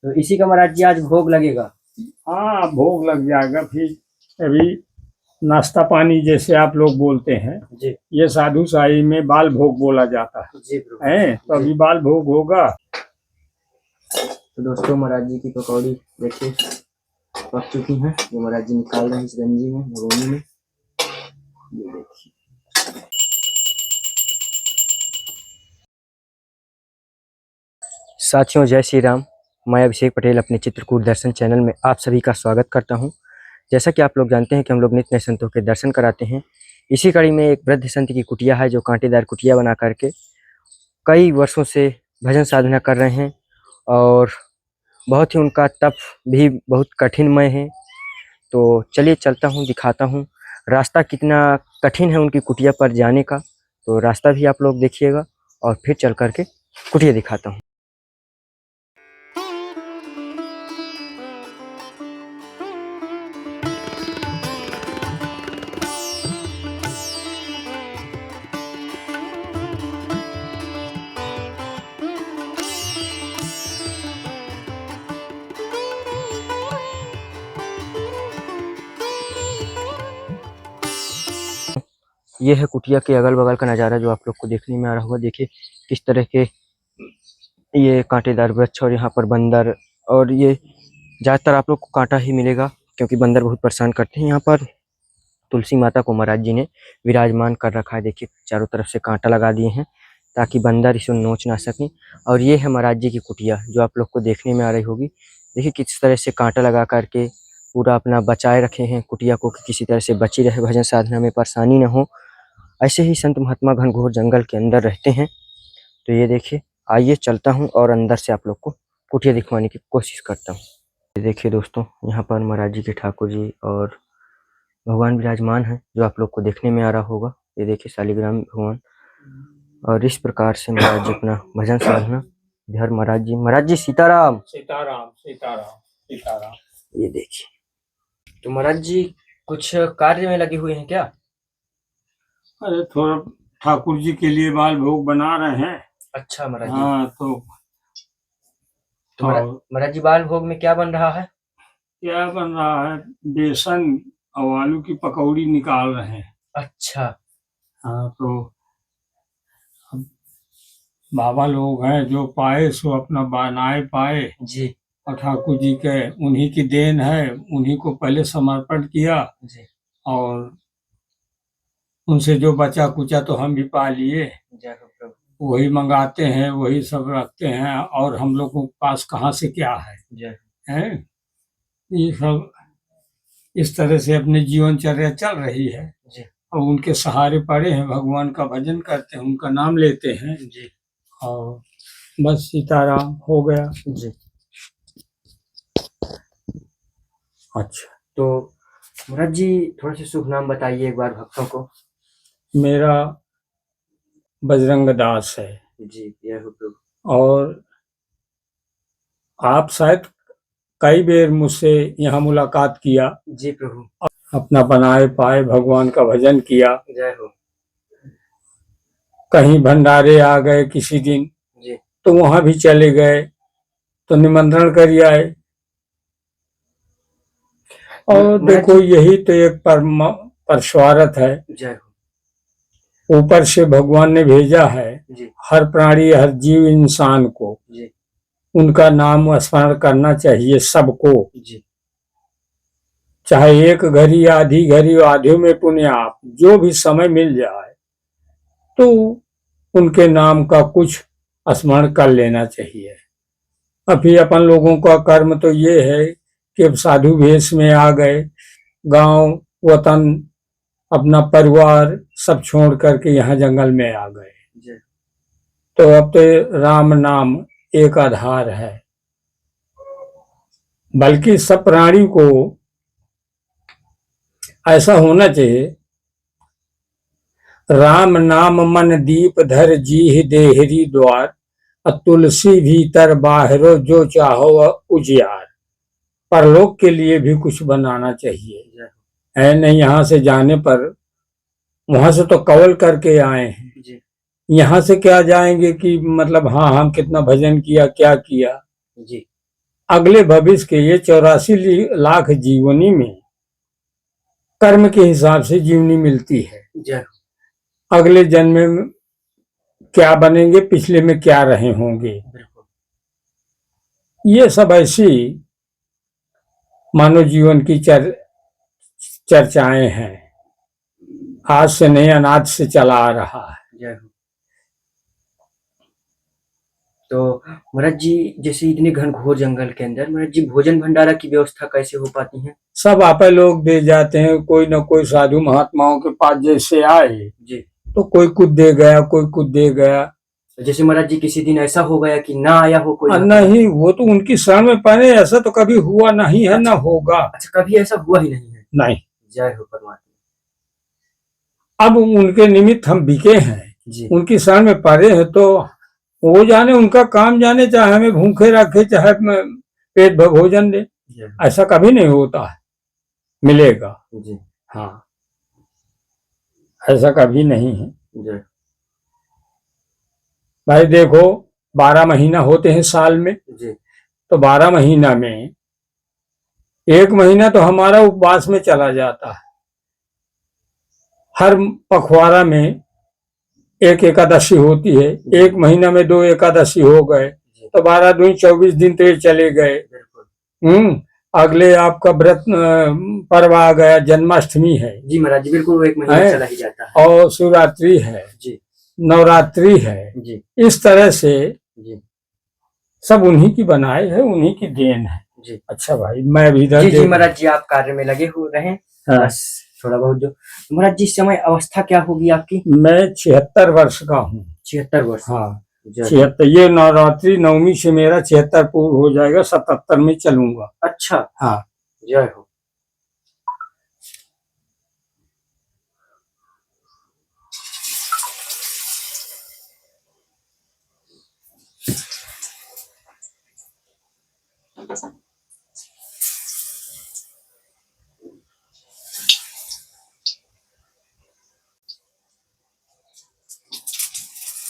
तो इसी का महाराज जी आज भोग लगेगा। हाँ, भोग लग जाएगा। फिर अभी नाश्ता पानी जैसे आप लोग बोलते हैं जी ये साधु साई में बाल भोग बोला जाता जी प्रभु। है। तो अभी बाल भोग होगा। तो दोस्तों महाराज जी की पकौड़ी देखिए पक चुकी हैं, जो महाराज जी निकाल रहे हैं इस गंजी में, भगोनी में। ये देखिए साथियों, जय श्री राम। मैं अभिषेक पटेल अपने चित्रकूट दर्शन चैनल में आप सभी का स्वागत करता हूं। जैसा कि आप लोग जानते हैं कि हम लोग नित्य नए संतों के दर्शन कराते हैं। इसी कड़ी में एक वृद्ध संत की कुटिया है जो कांटेदार कुटिया बना करके कई वर्षों से भजन साधना कर रहे हैं और बहुत ही उनका तप भी बहुत कठिनमय है। तो चलिए चलता हूँ, दिखाता हूँ रास्ता कितना कठिन है उनकी कुटिया पर जाने का। तो रास्ता भी आप लोग देखिएगा और फिर चल करके कुटिया दिखाता हूँ। ये है कुटिया के अगल बगल का नज़ारा जो आप लोग को देखने में आ रहा होगा। देखिए किस तरह के ये कांटेदार वृक्ष और यहाँ पर बंदर, और ये ज़्यादातर आप लोग को कांटा ही मिलेगा क्योंकि बंदर बहुत परेशान करते हैं। यहाँ पर तुलसी माता को महाराज जी ने विराजमान कर रखा है। देखिए चारों तरफ से कांटा लगा दिए हैं ताकि बंदर इसे नोच ना सकें। और ये है महाराज जी की कुटिया जो आप लोग को देखने में आ रही होगी। देखिए किस तरह से कांटा लगा करके पूरा अपना बचाए रखे हैं कुटिया को कि किसी तरह से बची रहे, भजन साधना में परेशानी न हो। ऐसे ही संत महात्मा घनघोर जंगल के अंदर रहते हैं। तो ये देखिए, आइए चलता हूँ और अंदर से आप लोग को कुटिया दिखवाने की कोशिश करता हूँ। ये देखिए दोस्तों, यहाँ पर महाराज जी के ठाकुर जी और भगवान विराजमान है जो आप लोग को देखने में आ रहा होगा। ये देखिए शालिग्राम भगवान, और इस प्रकार से महाराज जी अपना भजन साधना इधर महाराज जी सीताराम सीताराम सीताराम सीताराम। ये देखिए, तो महाराज जी कुछ कार्य में लगे हुए हैं क्या? अरे थोड़ा ठाकुर जी के लिए बाल भोग बना रहे हैं। अच्छा महाराज जी। हाँ तो महाराज जी बाल भोग में क्या बन रहा है? क्या बन रहा है? बेसन और आलू की पकौड़ी निकाल रहे हैं। अच्छा। हाँ, तो बाबा लोग हैं जो पाए सो अपना बनाए पाए जी और ठाकुर जी के उन्हीं की देन है। उन्हीं को पहले समर्पण किया जी। और उनसे जो बचा कुचा तो हम भी पा लिए। जय हो प्रभु। वही मंगाते हैं, वही सब रखते हैं, और हम लोगों के पास कहाँ से क्या है। जय हैं ये सब इस तरह से अपने जीवनचर्या चल रही है। जी और उनके सहारे पड़े हैं, भगवान का भजन करते हैं, उनका नाम लेते हैं जी। और बस सीताराम हो गया जी। अच्छा, तो महाराज जी थोड़ा सा शुभ नाम बताइए एक बार भक्तों को। मेरा बजरंग दास है। जी जय हो प्रभु। और आप शायद कई बेर मुझसे यहाँ मुलाकात किया। जी प्रभु। अपना बनाए पाए भगवान का भजन किया। जय हो। कहीं भंडारे आ गए किसी दिन जी तो वहां भी चले गए, तो निमंत्रण करिए आए। और देखो यही तो एक परस्वार्थ है। जय हो। ऊपर से भगवान ने भेजा है जी हर प्राणी हर जीव इंसान को। जी उनका नाम स्मरण करना चाहिए सबको, जी। चाहे एक घड़ी आधी घड़ी आधे में पुण्य आप जो भी समय मिल जाए तो उनके नाम का कुछ स्मरण कर लेना चाहिए। अभी अपन लोगों का कर्म तो ये है कि अब साधु वेश में आ गए, गांव वतन अपना परिवार सब छोड़ करके यहाँ जंगल में आ गए। तो अब तो राम नाम एक आधार है, बल्कि सब प्राणी को ऐसा होना चाहिए। राम नाम मन दीप धर जी देहरी द्वार, तुलसी भीतर बाहरो जो चाहो उजियार। परलोक के लिए भी कुछ बनाना चाहिए। है नहीं, यहाँ से जाने पर वहां से तो कवल करके आए हैं, यहाँ से क्या जाएंगे कि मतलब हाँ हम कितना भजन किया क्या किया। जी अगले भविष्य के ये 84 लाख जीवनी में कर्म के हिसाब से जीवनी मिलती है। जय हो। अगले जन्म में क्या बनेंगे, पिछले में क्या रहे होंगे, बिल्कुल। ये सब ऐसी मानव जीवन की चर्चाएं हैं। आज से नहीं, अनाज से चला आ रहा है। जय हो। तो महाराज जी, जैसे इतने घनघोर जंगल के अंदर महाराज जी भोजन भंडारा की व्यवस्था कैसे हो पाती है? सब आपे लोग दे जाते हैं, कोई न कोई साधु महात्माओं के पास जैसे आए जी। तो कोई कुछ दे गया, कोई कुछ दे गया। जैसे महाराज जी किसी दिन ऐसा हो गया कि ना आया हो कोई? नहीं, वो तो उनकी शरण में पड़े, ऐसा तो कभी हुआ नहीं है, ना होगा। अच्छा, कभी ऐसा हुआ ही नहीं है? नहीं। जय हो परमात्मा। अब उनके निमित्त हम बिके हैं जी। उनकी शरण में पड़े हैं, तो वो जाने, उनका काम जाने, चाहे हमें भूखे रखे, चाहे पेट भर भोजन दे, ऐसा कभी नहीं होता है। मिलेगा जी। हाँ, ऐसा कभी नहीं है। जी। भाई देखो, 12 महीना होते हैं साल में जी। तो 12 महीना में 1 महीना तो हमारा उपवास में चला जाता है। हर पखवाड़ा में एक एकादशी होती है, 1 महीना में 2 एकादशी हो गए तो 12 दूनी 24 दिन तो ये चले गए। अगले आपका व्रत पर्व आ गया, जन्माष्टमी है। जी महाराज जी, बिल्कुल, वो 1 महीना चला ही जाता है। और शिवरात्रि है जी, नवरात्रि है जी। इस तरह से जी। सब उन्हीं की बनाई है, उन्हीं की देन है। जी। अच्छा भाई, मैं भी इधर जी महाराज जी, आप कार्य में लगे हो रहे। हाँ। बस थोड़ा बहुत जो महाराज जी, इस समय अवस्था क्या होगी आपकी? मैं 76 वर्ष का हूँ। 76 वर्ष? हाँ, 76। ये नवरात्रि नवमी से मेरा 76 पूर्ण हो जाएगा, 77 में चलूंगा। अच्छा। हाँ। जय हो।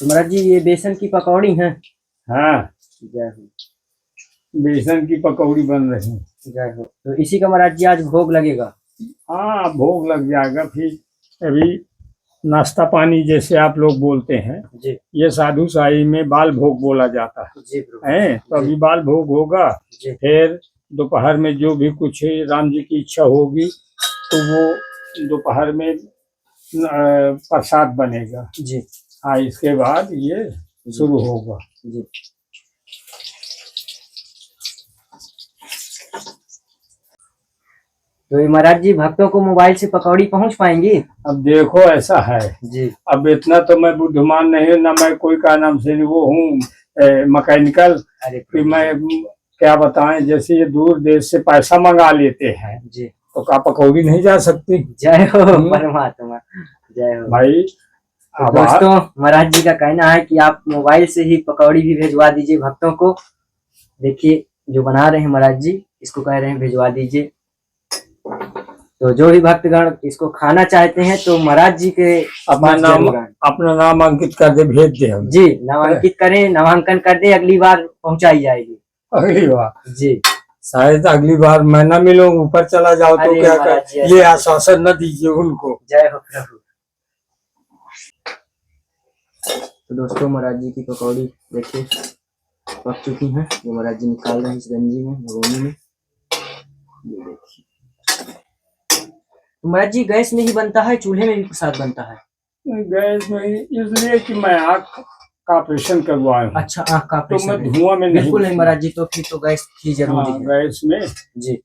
महाराज जी, ये बेसन की पकौड़ी हैं? हाँ। जय हो। बेसन की पकौड़ी बन रही। जय हो। तो इसी का महाराज जी आज भोग लगेगा? हाँ, भोग लग जाएगा। फिर अभी नाश्ता पानी जैसे आप लोग बोलते हैं जी। ये साधु साई में बाल भोग बोला जाता जी है। तो अभी बाल भोग होगा। फिर दोपहर में जो भी कुछ राम जी की इच्छा होगी तो वो दोपहर में प्रसाद बनेगा। जी। हाँ, इसके बाद ये शुरू होगा। जी। तो महाराज जी, भक्तों को मोबाइल से पकौड़ी पहुंच पाएंगी? अब देखो, ऐसा है जी। अब इतना तो मैं बुद्धिमान नहीं हूँ ना, मैं कोई का नाम से वो हूँ मैकेनिकल। कि मैं क्या बताएं, जैसे ये दूर देश से पैसा मंगा लेते हैं जी, तो क्या पकौड़ी नहीं जा सकती? जय हो परमात्मा, जय हो भाई। तो दोस्तों, महाराज जी का कहना है कि आप मोबाइल से ही पकौड़ी भी भेजवा दीजिए भक्तों को। देखिए जो बना रहे हैं महाराज जी, इसको कह रहे हैं भेजवा दीजिए। तो जो भी भक्तगण इसको खाना चाहते हैं तो महाराज जी के अपना नाम अंकित कर दे, भेज दे हम जी। नामांकित करें, नामांकन कर दे, अगली बार पहुंचाई जाएगी। अगली बार जी। शायद अगली बार मैं न मिलूं, ऊपर चला जाओ तो क्या कर, ये आश्वासन न दीजिए उनको। जय हो प्रभु। तो दोस्तों, महाराज जी की पकौड़ी देखिए पक चुकी हैं। ये महाराज जी निकाल रहे हैं इस गंजी में, भगोनी में। ये देखिए, महाराज जी गैस में ही बनता है, चूल्हे में भी प्रसाद बनता है? गैस में, इसलिए कि मैं आँख का ऑपरेशन करवाया हूँ। अच्छा, आँख का ऑपरेशन? तो मैं धुआं में बिल्कुल नहीं महाराज जी, तो फिर तो गैस की जरूरी है। गैस में जी।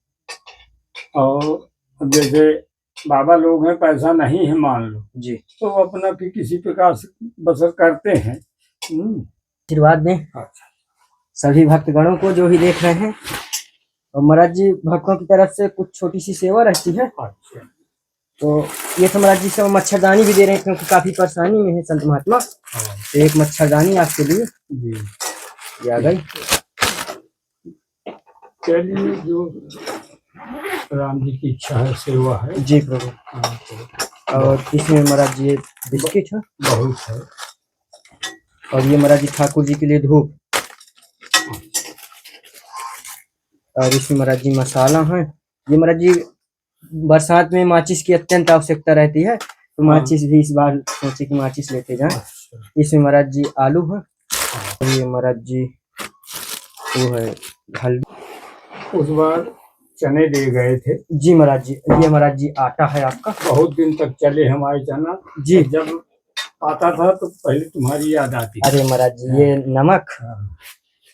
और जैसे बाबा लोग हैं, पैसा नहीं है मान लो जी, तो अपना भी किसी प्रकार से बसर करते हैं। आशीर्वाद दें सभी भक्तगणों को जो भी देख रहे हैं। और महाराज जी, भक्तों की तरफ से कुछ छोटी सी सेवा रहती है। अच्छा। तो ये तो महाराज जी सब मच्छरदानी भी दे रहे हैं, क्योंकि काफी परेशानी में है संत महात्मा। तो एक मच्छरदानी आपके लिए जी आ गई। चलिए, जो राम जी की इच्छा है, सेवा है जी प्रभु। और इसमें महाराज जी बिस्किट है, बहुत है। और ये महाराज जी ठाकुर जी के लिए धूप। और इसमें महाराज जी मसाला है। ये महाराज जी बरसात में माचिस की अत्यंत आवश्यकता रहती है, तो माचिस भी इस बार सोचे कि माचिस लेते जाएं। इसमें महाराज जी आलू है, और ये महाराज जी वो है हल्दी। उस बार चने दे गए थे जी महाराज जी, ये महाराज जी आटा है आपका। बहुत दिन तक चले हमारे चना जी। जब आता था तो पहले तुम्हारी याद आती। अरे महाराज जी ये नमक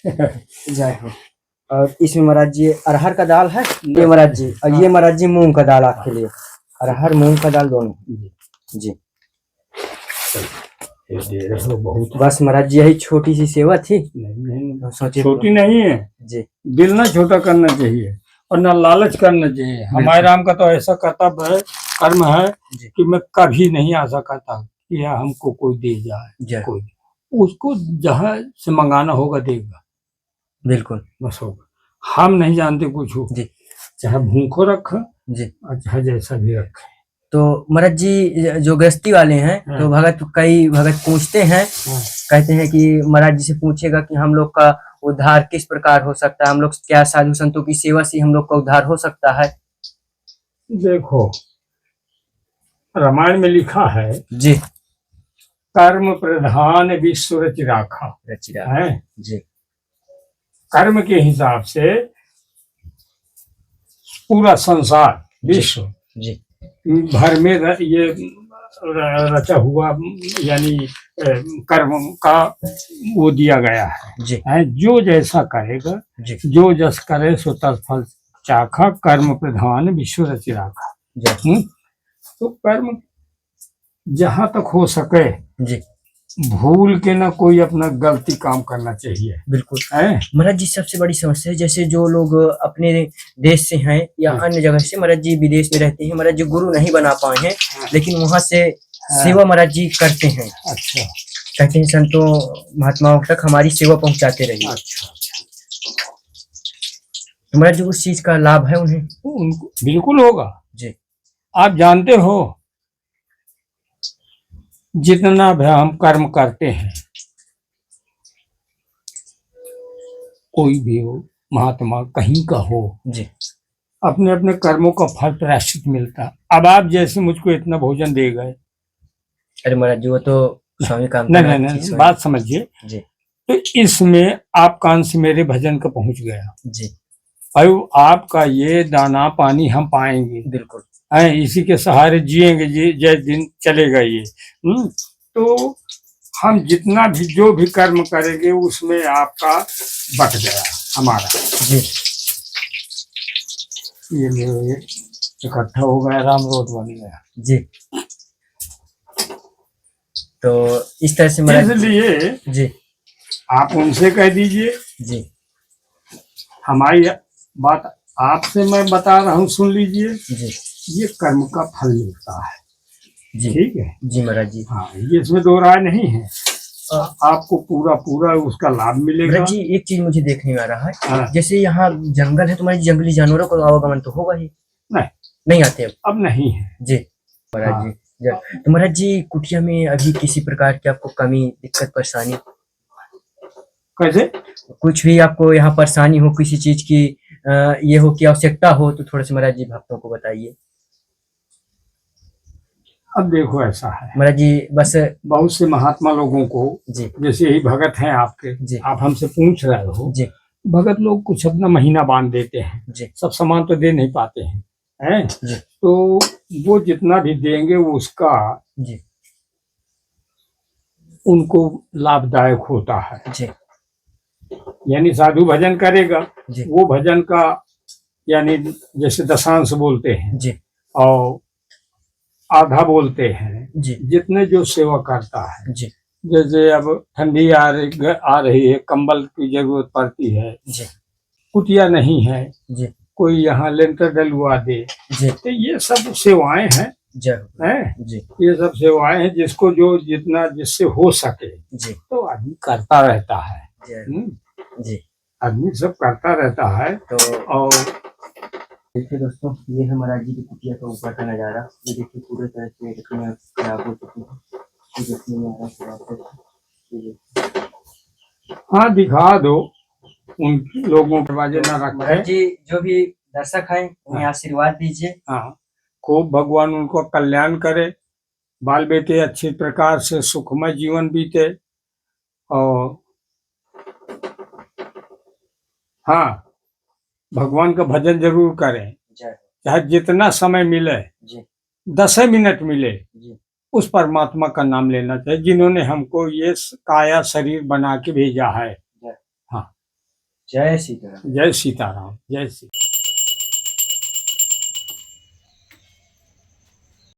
जय हो। और इसमें महाराज जी अरहर का दाल है ये महाराज जी, और ये महाराज जी मूंग का दाल आपके लिए, अरहर मूंग का दाल दोनों जी। ये दे रहे हो बहुत। बस महाराज जी यही छोटी सी सेवा थी। नहीं सोचे छोटी नहीं है जी, दिल ना छोटा करना चाहिए और ना लालच करना चाहिए। हमारे राम का तो ऐसा कर्तव्य है, कर्म है कि मैं कभी नहीं आशा करता कि यह हमको कोई दे जाए, कोई उसको जहाँ से मंगाना होगा देगा, बिल्कुल बस होगा। हम नहीं जानते कुछ हो जी, चाहे भूखो रख जी। और चाहे जैसा भी रखे। तो महाराज जी जो गृहस्थी वाले हैं तो कई भगत पूछते हैं, कहते हैं कि महाराज जी से पूछेगा कि हम लोग का उद्धार किस प्रकार हो सकता है, हम लोग क्या साधु संतों की सेवा से हम लोग का उद्धार हो सकता है। देखो रामायण में लिखा है जी, कर्म प्रधान विश्व रचि राखा है जी, कर्म के हिसाब से पूरा संसार विश्व जी भर में ये रचा हुआ यानी कर्म का वो दिया गया जी, है। जो जैसा करेगा जी, जो जस करे सो तत्फल चाखा कर्म प्रधान विश्व रचि राखा। तो कर्म जहां तक हो सके जी, भूल के ना कोई अपना गलती काम करना चाहिए। बिल्कुल महाराज जी। सबसे बड़ी समस्या है जैसे जो लोग अपने देश से हैं या अन्य जगह से महाराज जी विदेश में रहते हैं, महाराज जी गुरु नहीं बना पाए हैं, लेकिन वहां से सेवा महाराज जी करते हैं। अच्छा, कहते हैं संतों महात्माओं तक हमारी सेवा पहुंचाते रहिए। अच्छा, तो महाराज जी उस चीज का लाभ है उन्हें? उनको बिल्कुल होगा जी। आप जानते हो जितना भी हम कर्म करते हैं, कोई भी हो, महात्मा कहीं का हो जी, अपने अपने कर्मों का फल प्रायश्चित मिलता। अब आप जैसे मुझको इतना भोजन दे गए, अरे महाराज जी वो तो स्वामी काम नहीं बात समझिए जी, तो इसमें आपका अंश मेरे भजन का पहुंच गया जी, और आपका ये दाना पानी हम पाएंगे, बिल्कुल इसी के सहारे जिएंगे जी, जय दिन चलेगा ये। तो हम जितना भी जो भी कर्म करेंगे उसमें आपका बट गया हमारा जी। ये इकट्ठा हो गया, राम रोड बन गया जी। तो इस तरह से इसलिए जी आप उनसे कह दीजिए जी, हमारी बात आपसे मैं बता रहा हूँ, सुन लीजिए जी, ये कर्म का फल मिलता है जी, ठीक है जी महाराज जी। हाँ ये इसमें दो राय नहीं है, आपको पूरा पूरा उसका लाभ मिलेगा। जी एक चीज मुझे देखने में आ रहा है, जैसे यहाँ जंगल है, तुम्हारे जंगली जानवरों का आवागमन तो होगा ही? नहीं आते अब नहीं है जी महाराज जी। तो महाराज जी कुटिया में अभी किसी प्रकार की आपको कमी दिक्कत परेशानी कैसे कुछ भी आपको यहाँ परेशानी हो, किसी चीज की ये हो कि आवश्यकता हो, तो थोड़ा सा महाराज जी भक्तों को बताइए। अब देखो ऐसा है महाराज जी, बस बहुत से महात्मा लोगों को जी, जैसे यही भगत हैं आपके जी, आप हमसे पूछ रहे हो जी, भगत लोग कुछ अपना महीना बांध देते हैं जी, सब सामान तो दे नहीं पाते हैं जी, तो वो जितना भी देंगे उसका जी, उनको लाभदायक होता है जी, यानी साधु भजन करेगा जी, वो भजन का यानी जैसे दशांश बोलते हैं जी, और आधा बोलते हैं जी, जितने जो सेवा करता है। जी, जैसे अब ठंडी आ रही है, कंबल की जरूरत पड़ती है, जी, कुटिया नहीं है, जी, कोई यहाँ लेंटर डलवा दे, जी, तो ये सब सेवाएं हैं जी, ये सब सेवाएं हैं जिसको जो जितना जिससे हो सके जी, तो आदमी करता रहता है जी। आदमी सब करता रहता है। तो और देखिए दोस्तों, ये है महाराज जी की कुटिया का ऊपर का नज़ारा। ये देखिए पूरे तरह से देखने खराब हो चुकी है, ये देखने में आ रहा है। हाँ दिखा दो उन लोगों के दरवाजे न महाराज रखें। जी जो भी दर्शक हैं उन्हें आशीर्वाद दीजिए। हाँ, खूब भगवान उनको कल्याण करे, बाल बेटे अच्छी प्रकार से सुखमय जीवन बीते। और हाँ, भगवान का भजन जरूर करें, जय हो। चाहे जितना समय मिले, जी 10 मिनट मिले, जी उस परमात्मा का नाम लेना चाहिए जिन्होंने हमको ये काया शरीर बना के भेजा है। जय हाँ, जय सीताराम। जय सीताराम, जय सीता।